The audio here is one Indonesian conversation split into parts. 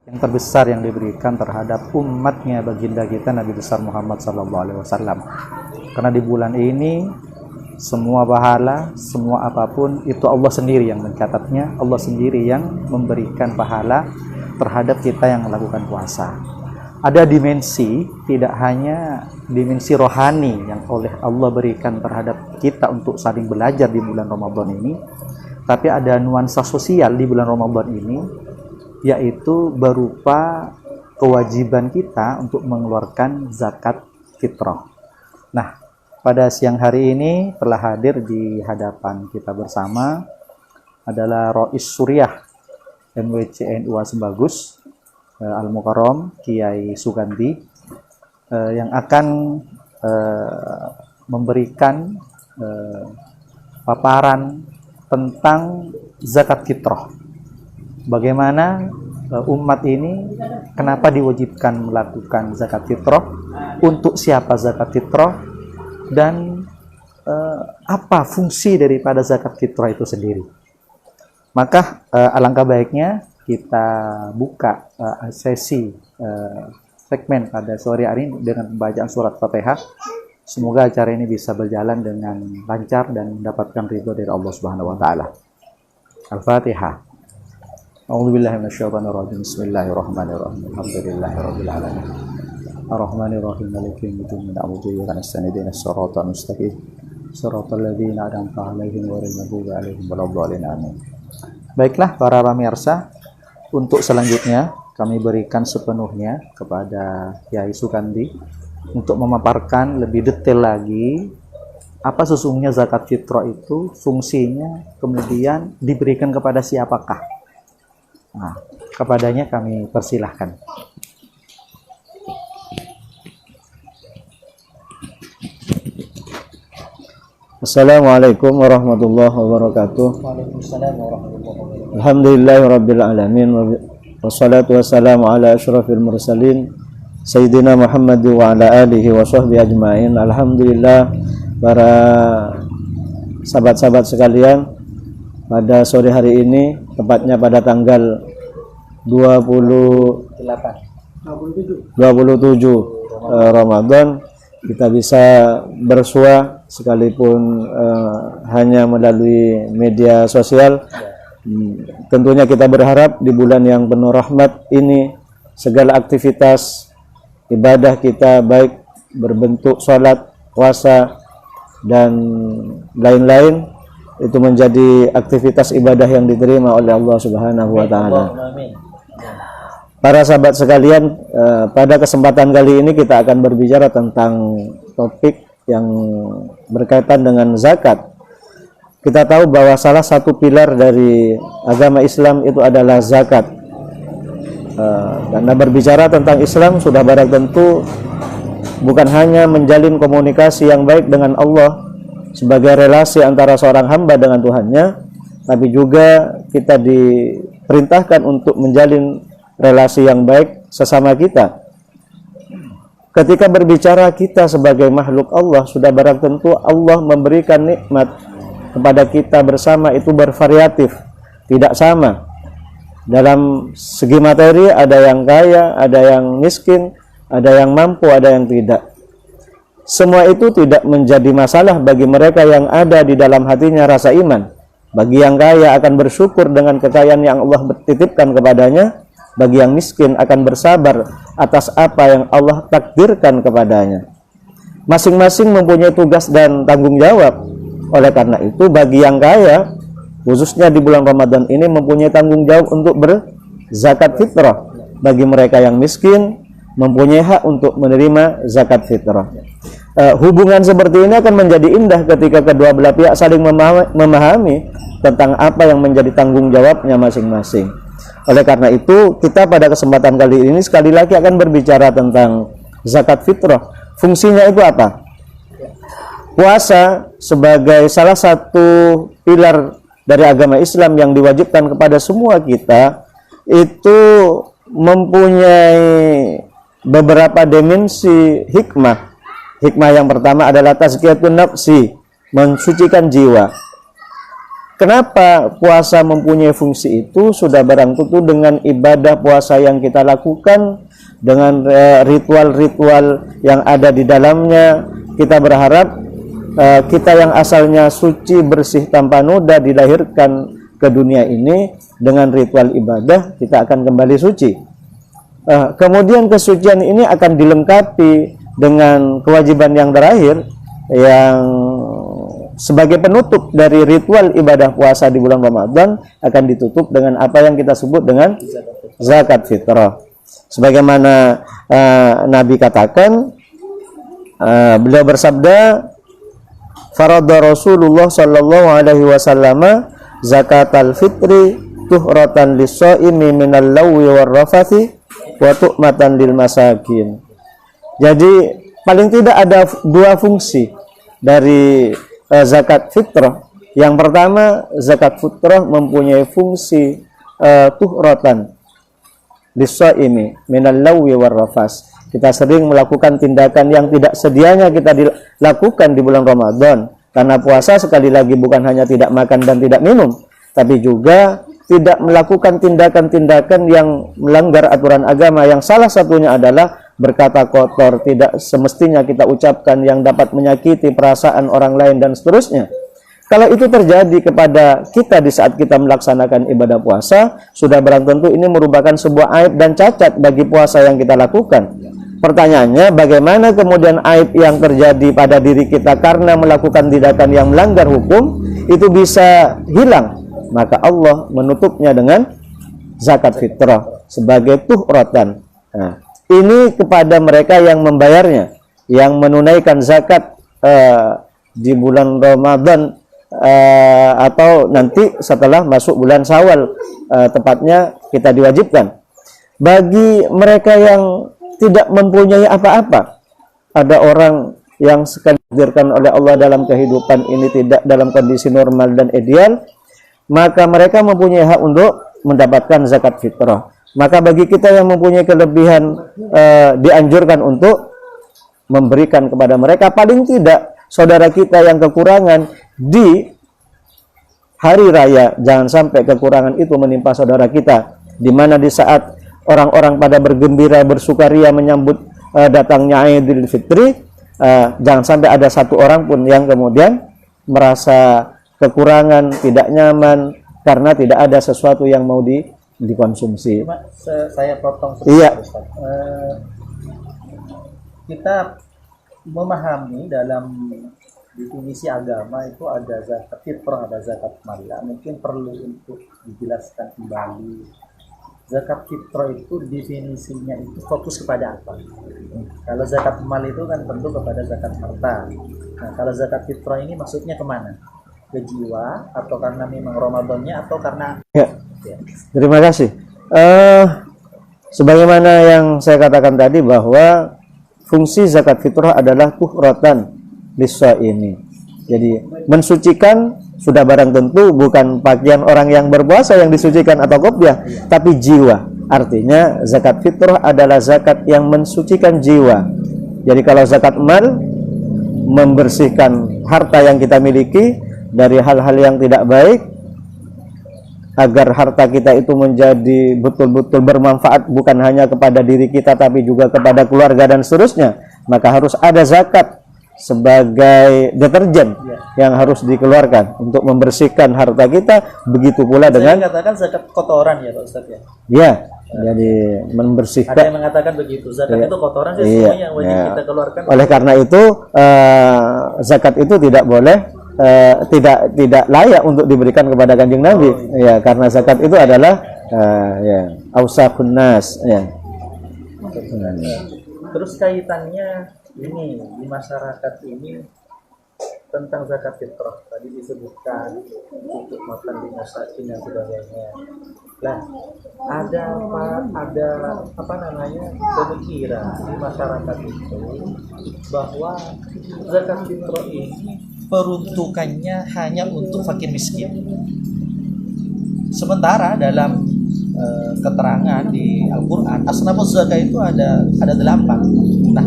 yang terbesar yang diberikan terhadap umatnya baginda kita Nabi besar Muhammad SAW. Karena di bulan ini semua pahala, semua apapun itu Allah sendiri yang mencatatnya, Allah sendiri yang memberikan pahala terhadap kita yang melakukan puasa. Ada dimensi, tidak hanya dimensi rohani yang oleh Allah berikan terhadap kita untuk saling belajar di bulan Ramadan ini, tapi ada nuansa sosial di bulan Ramadan ini, yaitu berupa kewajiban kita untuk mengeluarkan zakat fitrah. Nah, pada siang hari ini telah hadir di hadapan kita bersama adalah Rois Suriah MWC NU Sebagus Al-Mukarram Kiai Sugandi yang akan memberikan paparan tentang zakat fitrah. Bagaimana umat ini kenapa diwajibkan melakukan zakat fitrah, untuk siapa zakat fitrah, dan apa fungsi daripada zakat fitrah itu sendiri. Maka alangkah baiknya kita buka sesi segmen pada sore hari ini dengan pembacaan surat Fatihah. Semoga acara ini bisa berjalan dengan lancar dan mendapatkan ridho dari Allah Subhanahu wa taala. Al-Fatihah. A'udzubillahi minasyaitonirrajim. Bismillahirrahmanirrahim. Alhamdulillahirabbil alamin. Ar-Rahmanirrahim. Maliki yaumiddin. Na'budu wa nasta'inu shiratal mustaqim. Shiratal ladzina an'amta 'alaihim ghairil maghdubi 'alaihim waladdallin. Amin. Baiklah para pemirsa, untuk selanjutnya kami berikan sepenuhnya kepada Kiai Sugandi untuk memaparkan lebih detail lagi apa sesungguhnya zakat fitrah itu, fungsinya, kemudian diberikan kepada siapakah. Nah, kepadanya kami persilahkan. Assalamualaikum warahmatullahi wabarakatuh. Waalaikumsalam warahmatullahi wabarakatuh. Alhamdulillahirabbil alamin wassalatu wassalamu ala asyrafil mursalin Sayyidina Muhammad wa ala alihi wa sahbihi ajmain. Alhamdulillah, para sahabat-sahabat sekalian, pada sore hari ini, tepatnya pada tanggal 27 Ramadan, kita bisa bersua sekalipun hanya melalui media sosial. Tentunya kita berharap di bulan yang penuh rahmat ini segala aktivitas ibadah kita, baik berbentuk sholat, puasa, dan lain-lain, itu menjadi aktivitas ibadah yang diterima oleh Allah Subhanahu wa taala. Para sahabat sekalian, pada kesempatan kali ini kita akan berbicara tentang topik yang berkaitan dengan zakat. Kita tahu bahwa salah satu pilar dari agama Islam itu adalah zakat. Karena berbicara tentang Islam sudah barang tentu bukan hanya menjalin komunikasi yang baik dengan Allah sebagai relasi antara seorang hamba dengan Tuhannya, tapi juga kita diperintahkan untuk menjalin relasi yang baik sesama kita. Ketika berbicara kita sebagai makhluk Allah, sudah barang tentu Allah memberikan nikmat kepada kita bersama itu bervariatif, tidak sama. Dalam segi materi ada yang kaya, ada yang miskin, ada yang mampu, ada yang tidak. Semua itu tidak menjadi masalah bagi mereka yang ada di dalam hatinya rasa iman. Bagi yang kaya akan bersyukur dengan kekayaan yang Allah titipkan kepadanya. Bagi yang miskin akan bersabar atas apa yang Allah takdirkan kepadanya. Masing-masing mempunyai tugas dan tanggung jawab. Oleh karena itu, bagi yang kaya, khususnya di bulan Ramadan ini, mempunyai tanggung jawab untuk berzakat fitrah. Bagi mereka yang miskin, mempunyai hak untuk menerima zakat fitrah. Hubungan seperti ini akan menjadi indah ketika kedua belah pihak saling memahami tentang apa yang menjadi tanggung jawabnya masing-masing. Oleh karena itu, kita pada kesempatan kali ini sekali lagi akan berbicara tentang zakat fitrah. Fungsinya itu apa? Puasa sebagai salah satu pilar dari agama Islam yang diwajibkan kepada semua kita, itu mempunyai beberapa dimensi hikmah. Hikmah yang pertama adalah tazkiyatun nafsi, mensucikan jiwa. Kenapa puasa mempunyai fungsi itu? Sudah barang tentu dengan ibadah puasa yang kita lakukan, dengan ritual-ritual yang ada di dalamnya, kita berharap kita yang asalnya suci, bersih, tanpa noda dilahirkan ke dunia ini dengan ritual ibadah, kita akan kembali suci. Kemudian kesucian ini akan dilengkapi dengan kewajiban yang terakhir yang sebagai penutup dari ritual ibadah puasa di bulan Ramadan, akan ditutup dengan apa yang kita sebut dengan zakat fitrah. Sebagaimana Nabi katakan, beliau bersabda, farada Rasulullah sallallahu alaihi wasallam zakatal fitri tuhratan lis-shaimi minal lawwi war rafathi wa tu'matan lil masakin. Jadi paling tidak ada dua fungsi dari zakat fitrah. Yang pertama, zakat fitrah mempunyai fungsi tuhratan lis-shaimi minal lawwi war rafas. Kita sering melakukan tindakan yang tidak sedianya kita dilakukan di bulan Ramadan. Karena puasa sekali lagi bukan hanya tidak makan dan tidak minum, tapi juga tidak melakukan tindakan-tindakan yang melanggar aturan agama, yang salah satunya adalah berkata kotor, tidak semestinya kita ucapkan, yang dapat menyakiti perasaan orang lain dan seterusnya. Kalau itu terjadi kepada kita di saat kita melaksanakan ibadah puasa, sudah barang tentu ini merupakan sebuah aib dan cacat bagi puasa yang kita lakukan. Pertanyaannya, bagaimana kemudian aib yang terjadi pada diri kita karena melakukan tindakan yang melanggar hukum itu bisa hilang? Maka Allah menutupnya dengan zakat fitrah sebagai tuhratan. Nah, ini kepada mereka yang membayarnya, yang menunaikan zakat di bulan Ramadan atau nanti setelah masuk bulan Syawal, tepatnya kita diwajibkan. Bagi mereka yang tidak mempunyai apa-apa, ada orang yang sekali ditakdirkan oleh Allah dalam kehidupan ini tidak dalam kondisi normal dan ideal, maka mereka mempunyai hak untuk mendapatkan zakat fitrah. Maka bagi kita yang mempunyai kelebihan, dianjurkan untuk memberikan kepada mereka. Paling tidak saudara kita yang kekurangan di hari raya, jangan sampai kekurangan itu menimpa saudara kita, di mana di saat orang-orang pada bergembira, bersukaria menyambut datangnya Idul Fitri, jangan sampai ada satu orang pun yang kemudian merasa kekurangan, tidak nyaman karena tidak ada sesuatu yang mau dikonsumsi. Cuma saya potong sedikit. Iya. Kita memahami dalam definisi agama itu ada zakat fitrah, ada zakat mal. Mungkin perlu untuk dijelaskan kembali. Zakat fitrah itu definisinya itu fokus kepada apa? Kalau zakat mal itu kan tentu kepada zakat harta. Nah, kalau zakat fitrah ini maksudnya kemana? Ke jiwa, atau karena memang Ramadannya, atau karena Ya. Terima kasih. Sebagaimana yang saya katakan tadi, bahwa fungsi zakat fitrah adalah tuhratan lis-shaimi. Jadi mensucikan, sudah barang tentu bukan pakaian orang yang berpuasa yang disucikan atau kopiah, tapi jiwa. Artinya zakat fitrah adalah zakat yang mensucikan jiwa. Jadi kalau zakat mal membersihkan harta yang kita miliki dari hal-hal yang tidak baik, agar harta kita itu menjadi betul-betul bermanfaat bukan hanya kepada diri kita tapi juga kepada keluarga dan seterusnya, maka harus ada zakat sebagai deterjen yang harus dikeluarkan untuk membersihkan harta kita. Begitu pula dengan saya katakan zakat kotoran ya Pak Ustadz ya. Ya, jadi membersihkan. Ada yang mengatakan begitu, zakat itu kotoran sih, semuanya yang wajib kita keluarkan. Oleh karena itu zakat itu tidak boleh, tidak layak untuk diberikan kepada Kanjeng Nabi. Ya, karena zakat itu adalah ausakun nas. Ya. Terus kaitannya ini di masyarakat ini tentang zakat fitrah tadi disebutkan untuk makan di masakin dan sebagainya. Lah, ada apa namanya pemikiran di masyarakat itu bahwa zakat fitrah ini peruntukannya hanya untuk fakir miskin. Sementara dalam keterangan di Al-Quran, asnafuz zakat itu ada 8. Nah,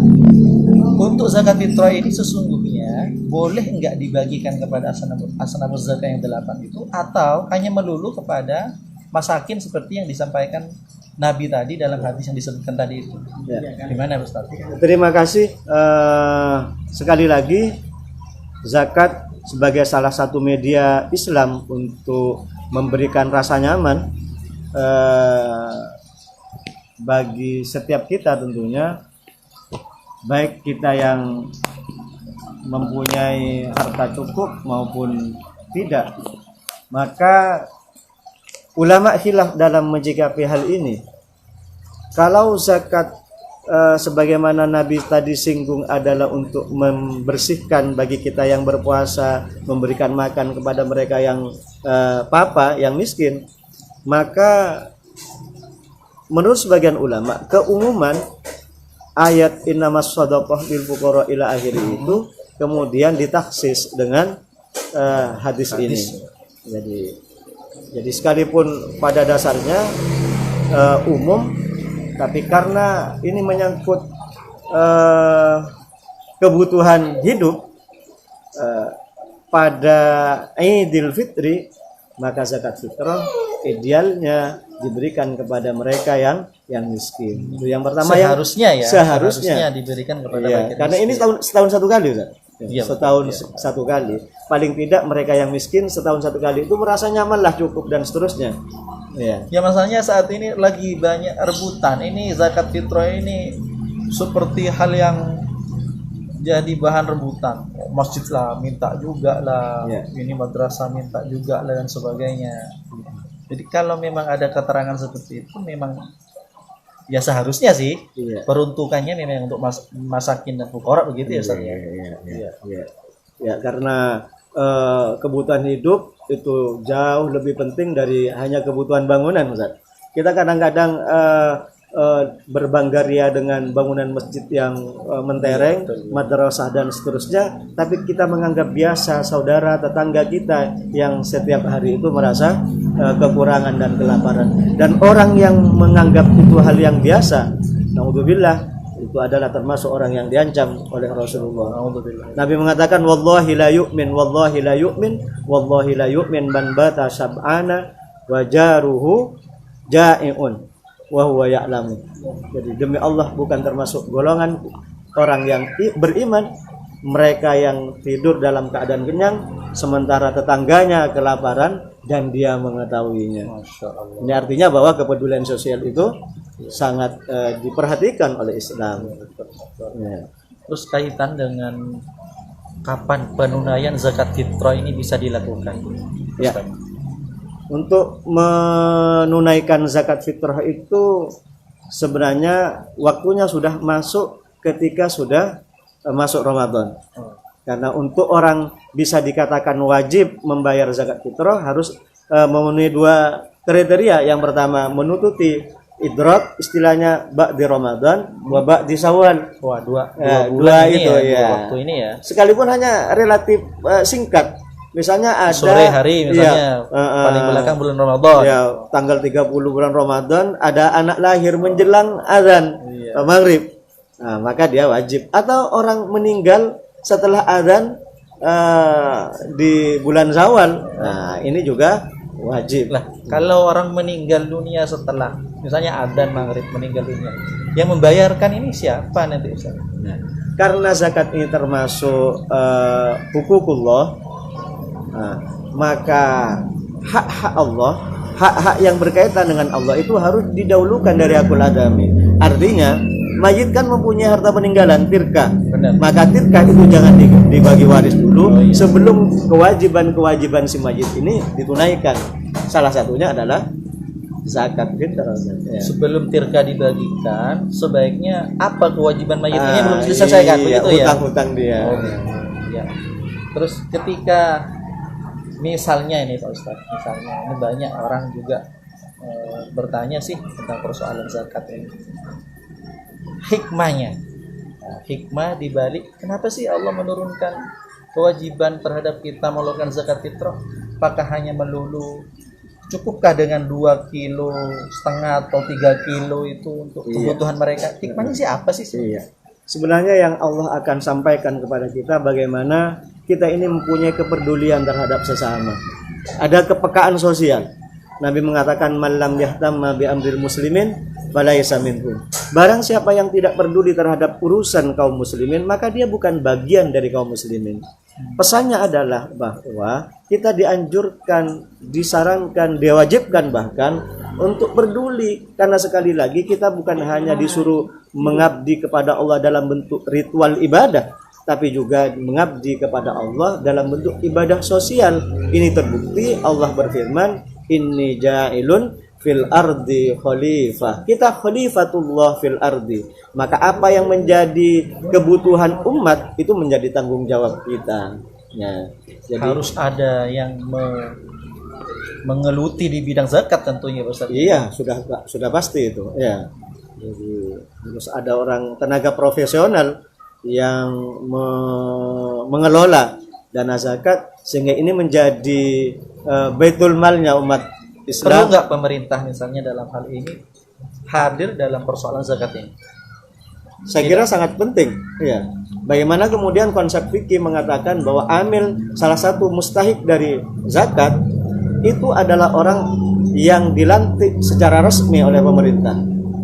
untuk zakat fitrah ini sesungguhnya boleh nggak dibagikan kepada asnafuz zakat yang 8 itu, atau hanya melulu kepada masakin seperti yang disampaikan Nabi tadi dalam hadis yang disebutkan tadi itu? Ya. Gimana Ustaz? Terima kasih. Sekali lagi, zakat sebagai salah satu media Islam untuk memberikan rasa nyaman bagi setiap kita tentunya, baik kita yang mempunyai harta cukup maupun tidak. Maka ulama khilaf dalam menyikapi hal ini. Kalau zakat sebagaimana Nabi tadi singgung adalah untuk membersihkan bagi kita yang berpuasa, memberikan makan kepada mereka yang yang miskin, maka menurut sebagian ulama, keumuman ayat innamas shadaqah lil fuqara ila akhiri itu kemudian ditaksis dengan hadis ini. Jadi sekalipun pada dasarnya umum, tapi karena ini menyangkut kebutuhan hidup pada Idul Fitri, maka zakat fitrah idealnya diberikan kepada mereka yang miskin. Itu yang pertama, seharusnya seharusnya diberikan kepada ya, karena ini setahun satu kali, Ustaz. Setahun satu kali. Paling tidak mereka yang miskin setahun satu kali itu merasa nyaman lah, cukup dan seterusnya. Ya, masalahnya saat ini lagi banyak rebutan. Ini zakat fitrah ini seperti hal yang jadi bahan rebutan. Masjid lah minta juga lah, ini madrasah minta juga lah, dan sebagainya. Jadi kalau memang ada keterangan seperti itu, memang ya seharusnya sih peruntukannya memang untuk masakin dan fuqara, begitu ya Ustaz? Ya, karena kebutuhan hidup itu jauh lebih penting dari hanya kebutuhan bangunan, Ustaz. Kita kadang-kadang berbangga ria dengan bangunan masjid yang mentereng, madrasah dan seterusnya, tapi kita menganggap biasa saudara tetangga kita yang setiap hari itu merasa kekurangan dan kelaparan. Dan orang yang menganggap itu hal yang biasa, naudzubillah, itu adalah termasuk orang yang diancam oleh Rasulullah. Nabi mengatakan, wallahi la yu'min, wallahi la yu'min, wallahi la yu'min man bata sab'ana wa jaruhu ja'i'un wa huwa ya'lamu. Jadi demi Allah, bukan termasuk golongan orang yang beriman mereka yang tidur dalam keadaan kenyang sementara tetangganya kelaparan dan dia mengetahuinya. Masya Allah. Ini artinya bahwa kepedulian sosial itu sangat diperhatikan oleh Islam. Ya. Terus kaitan dengan kapan penunaian zakat fitrah ini bisa dilakukan? Ya. Untuk menunaikan zakat fitrah itu sebenarnya waktunya sudah masuk ketika sudah masuk Ramadan. Karena untuk orang bisa dikatakan wajib membayar zakat fitrah harus memenuhi dua kriteria. Yang pertama, menututi idrak, istilahnya ba'di Ramadan wa ba'di Syawal. Wah, dua itu ya. Waktu ini ya. Sekalipun hanya relatif singkat. Misalnya ada sore hari misalnya, paling belakang bulan Ramadan. Ya, tanggal 30 bulan Ramadan ada anak lahir menjelang azan maghrib. Nah, maka dia wajib. Atau orang meninggal setelah azan di bulan Syawal. Nah, ini juga wajib. Lah, kalau orang meninggal dunia setelah misalnya azan maghrib meninggal dunia, yang membayarkan ini siapa nanti Ustaz? Nah, karena zakat ini termasuk hukukullah, maka hak-hak Allah, hak-hak yang berkaitan dengan Allah itu harus didahulukan dari hakul adami. Artinya mayit kan mempunyai harta peninggalan tirka. Benar. Maka tirka itu jangan dibagi waris dulu sebelum kewajiban si mayit ini ditunaikan. Salah satunya adalah zakat fitrah. Ya. Sebelum tirka dibagikan, sebaiknya apa kewajiban mayit ini belum diselesaikan, begitu ya? Hutang-hutang dia. Ya. Terus ketika misalnya ini Pak Ustadz, misalnya ini banyak orang juga bertanya sih tentang persoalan zakat ini. Hikmahnya, hikmah dibalik kenapa sih Allah menurunkan kewajiban terhadap kita mengeluarkan zakat fitrah? Apakah hanya melulu cukupkah dengan 2,5 kilo atau 3 kilo itu untuk kebutuhan mereka? Hikmahnya sih apa sih? Iya. sebenarnya yang Allah akan sampaikan kepada kita bagaimana kita ini mempunyai kepedulian terhadap sesama. Ada kepekaan sosial. Nabi mengatakan man lam yahtamma bi amril muslimin falaysa minhum. Barang siapa yang tidak peduli terhadap urusan kaum muslimin, maka dia bukan bagian dari kaum muslimin. Pesannya adalah bahwa kita dianjurkan, disarankan, diwajibkan bahkan untuk peduli, karena sekali lagi kita bukan hanya disuruh mengabdi kepada Allah dalam bentuk ritual ibadah, tapi juga mengabdi kepada Allah dalam bentuk ibadah sosial. Ini terbukti Allah berfirman, inni ja'ilun fil ardi khalifah. Kita khalifatullah fil ardi. Maka apa yang menjadi kebutuhan umat itu menjadi tanggung jawab kita. Ya, jadi Harus ada yang mengeluti di bidang zakat tentunya, Ustaz. iya, sudah pasti itu. Ya. Jadi harus ada orang tenaga profesional yang mengelola dana zakat sehingga ini menjadi baitul malnya umat Perlu Islam. nggak pemerintah misalnya dalam hal ini hadir dalam persoalan zakat ini? Saya kira sangat penting. Ya. Bagaimana kemudian konsep fikih mengatakan bahwa amil salah satu mustahik dari zakat itu adalah orang yang dilantik secara resmi oleh pemerintah.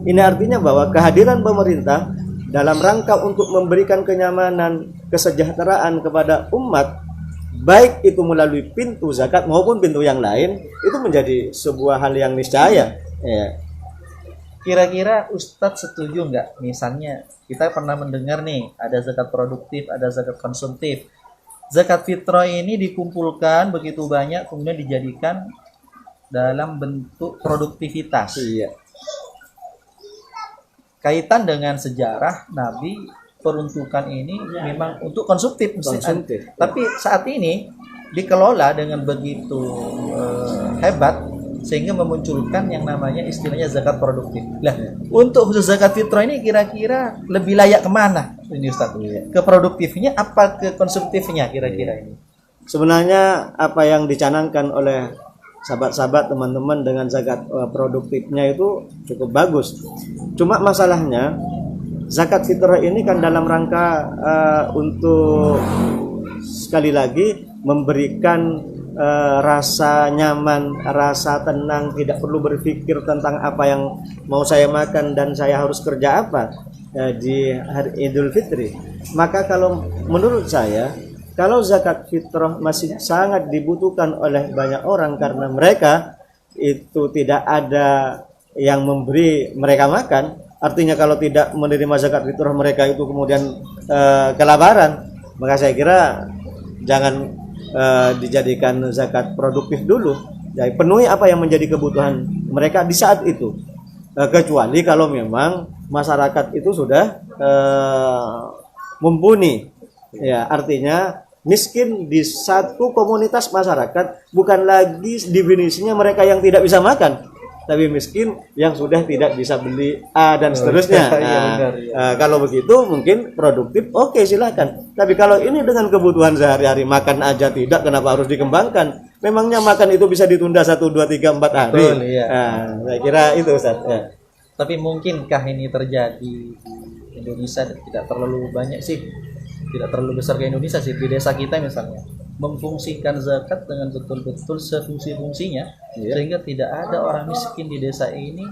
Ini artinya bahwa kehadiran pemerintah dalam rangka untuk memberikan kenyamanan, kesejahteraan kepada umat, baik itu melalui pintu zakat maupun pintu yang lain, itu menjadi sebuah hal yang niscaya. Ya. Kira-kira Ustadz setuju nggak? Misalnya kita pernah mendengar nih ada zakat produktif, ada zakat konsumtif. Zakat fitrah ini dikumpulkan begitu banyak kemudian dijadikan dalam bentuk produktivitas. Iya. Kaitan dengan sejarah Nabi peruntukan ini memang untuk konsumtif. Konsumtif. Tapi saat ini dikelola dengan begitu hebat sehingga memunculkan yang namanya istilahnya zakat produktif. Nah, untuk khusus zakat fitrah ini kira-kira lebih layak kemana ini Ustaz? Ke produktifnya apa ke konsumtifnya kira-kira ini? Sebenarnya apa yang dicanangkan oleh sahabat-sahabat teman-teman dengan zakat produktifnya itu cukup bagus. Cuma masalahnya zakat fitrah ini kan dalam rangka untuk sekali lagi memberikan rasa nyaman, rasa tenang, tidak perlu berpikir tentang apa yang mau saya makan dan saya harus kerja apa di hari Idul Fitri. Maka kalau menurut saya, kalau zakat fitrah masih sangat dibutuhkan oleh banyak orang karena mereka itu tidak ada yang memberi mereka makan, artinya kalau tidak menerima zakat fitrah mereka itu kemudian kelaparan, maka saya kira jangan dijadikan zakat produktif dulu. Jadi penuhi apa yang menjadi kebutuhan mereka di saat itu. Kecuali kalau memang masyarakat itu sudah mumpuni. Ya, artinya miskin di satu komunitas masyarakat bukan lagi definisinya mereka yang tidak bisa makan, tapi miskin yang sudah tidak bisa beli A dan seterusnya. Kalau begitu mungkin produktif, oke, silakan. Tapi kalau ini dengan kebutuhan sehari-hari makan aja tidak, kenapa harus dikembangkan? Memangnya makan itu bisa ditunda 1, 2, 3, 4 hari? Betul, iya. Saya kira itu, Ustaz. Ya. Tapi mungkinkah ini terjadi di Indonesia? Tidak terlalu banyak sih, tidak terlalu besar ke Indonesia sih. Di desa kita misalnya memfungsikan zakat dengan betul-betul sefungsi-fungsinya, sehingga tidak ada orang miskin di desa ini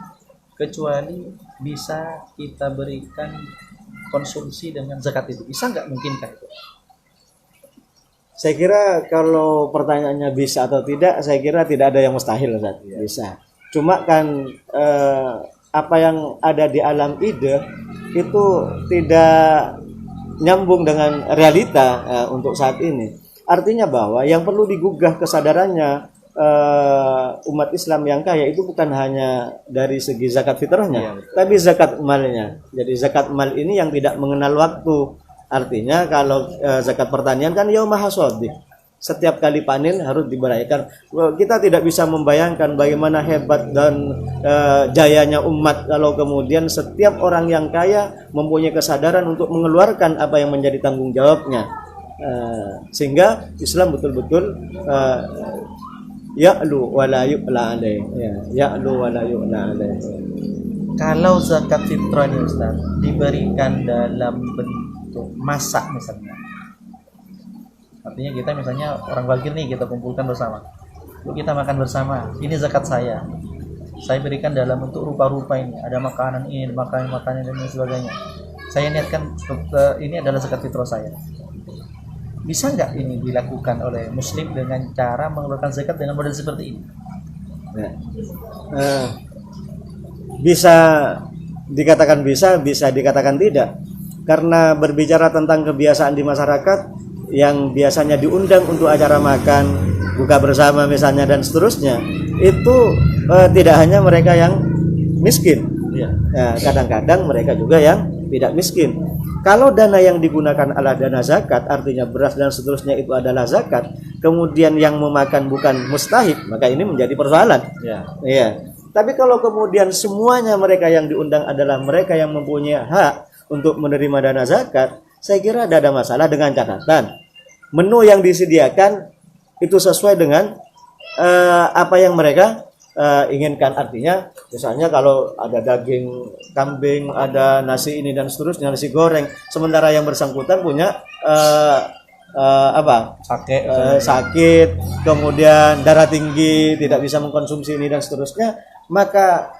kecuali bisa kita berikan konsumsi dengan zakat itu. Bisa nggak, mungkinkah itu? Saya kira kalau pertanyaannya bisa atau tidak, saya kira tidak ada yang mustahil, Ustaz. Bisa. Cuma kan apa yang ada di alam ide itu tidak nyambung dengan realita untuk saat ini. Artinya bahwa yang perlu digugah kesadarannya umat Islam yang kaya itu bukan hanya dari segi zakat fitrahnya, tapi zakat malnya. Jadi zakat mal ini yang tidak mengenal waktu. Artinya kalau zakat pertanian kan yaumah hasodi. Setiap kali panen harus diberikan. Kita tidak bisa membayangkan bagaimana hebat dan jayanya umat kalau kemudian setiap orang yang kaya mempunyai kesadaran untuk mengeluarkan apa yang menjadi tanggung jawabnya. Sehingga Islam betul-betul ya'lu wa la yu'la alaih. Ya'lu wa la yu'la alaih. Kalau zakat fitrah ini Ustaz diberikan dalam bentuk masak misalnya, artinya kita misalnya orang fakir nih, kita kumpulkan bersama, lalu kita makan bersama, ini zakat saya berikan dalam bentuk rupa-rupa, ini ada makanan ini, makanan dan sebagainya, saya niatkan ini adalah zakat fitrah saya. Bisa nggak ini dilakukan oleh muslim dengan cara mengeluarkan zakat dengan model seperti ini? Ya. Bisa dikatakan bisa dikatakan tidak. Karena berbicara tentang kebiasaan di masyarakat yang biasanya diundang untuk acara makan, buka bersama misalnya dan seterusnya, itu tidak hanya mereka yang miskin. Ya, kadang-kadang mereka juga yang tidak miskin. Kalau dana yang digunakan adalah dana zakat, artinya beras dan seterusnya itu adalah zakat, kemudian yang memakan bukan mustahik, maka ini menjadi persoalan. Iya. Tapi kalau kemudian semuanya mereka yang diundang adalah mereka yang mempunyai hak untuk menerima dana zakat, saya kira tidak ada masalah, dengan catatan menu yang disediakan itu sesuai dengan apa yang mereka inginkan. Artinya misalnya kalau ada daging kambing, ada nasi ini dan seterusnya, nasi goreng, sementara yang bersangkutan punya sakit, kemudian darah tinggi, tidak bisa mengkonsumsi ini dan seterusnya, maka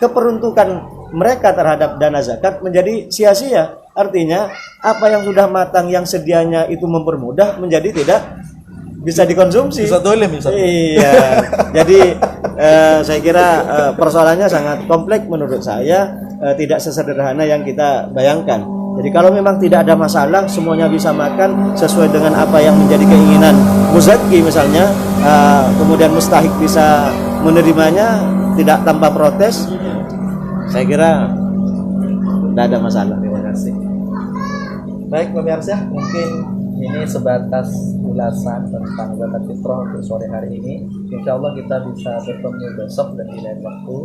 keperuntukan mereka terhadap dana zakat menjadi sia-sia. Artinya apa yang sudah matang yang sedianya itu mempermudah menjadi tidak bisa dikonsumsi. Bisa dolim misalnya. Iya. Jadi saya kira persoalannya sangat kompleks menurut saya, tidak sesederhana yang kita bayangkan. Jadi kalau memang tidak ada masalah, semuanya bisa makan sesuai dengan apa yang menjadi keinginan muzaki misalnya, kemudian mustahik bisa menerimanya tidak tanpa protes, saya kira tidak ada masalah. Terima kasih. Baik pemirsa, mungkin ini sebatas ulasan tentang zakat fitrah untuk sore hari ini. Insya Allah kita bisa bertemu besok dan di lain waktu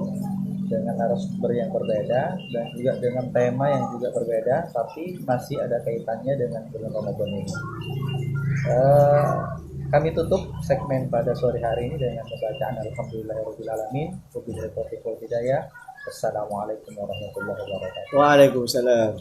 dengan narasumber yang berbeda dan juga dengan tema yang juga berbeda, tapi masih ada kaitannya dengan bulan Ramadan ini. Kami tutup segmen pada sore hari ini dengan bacaan Alhamdulillahirabbil alamin. Wabillahi taufiq wal hidayah. Wassalamualaikum warahmatullahi wabarakatuh. Waalaikumsalam.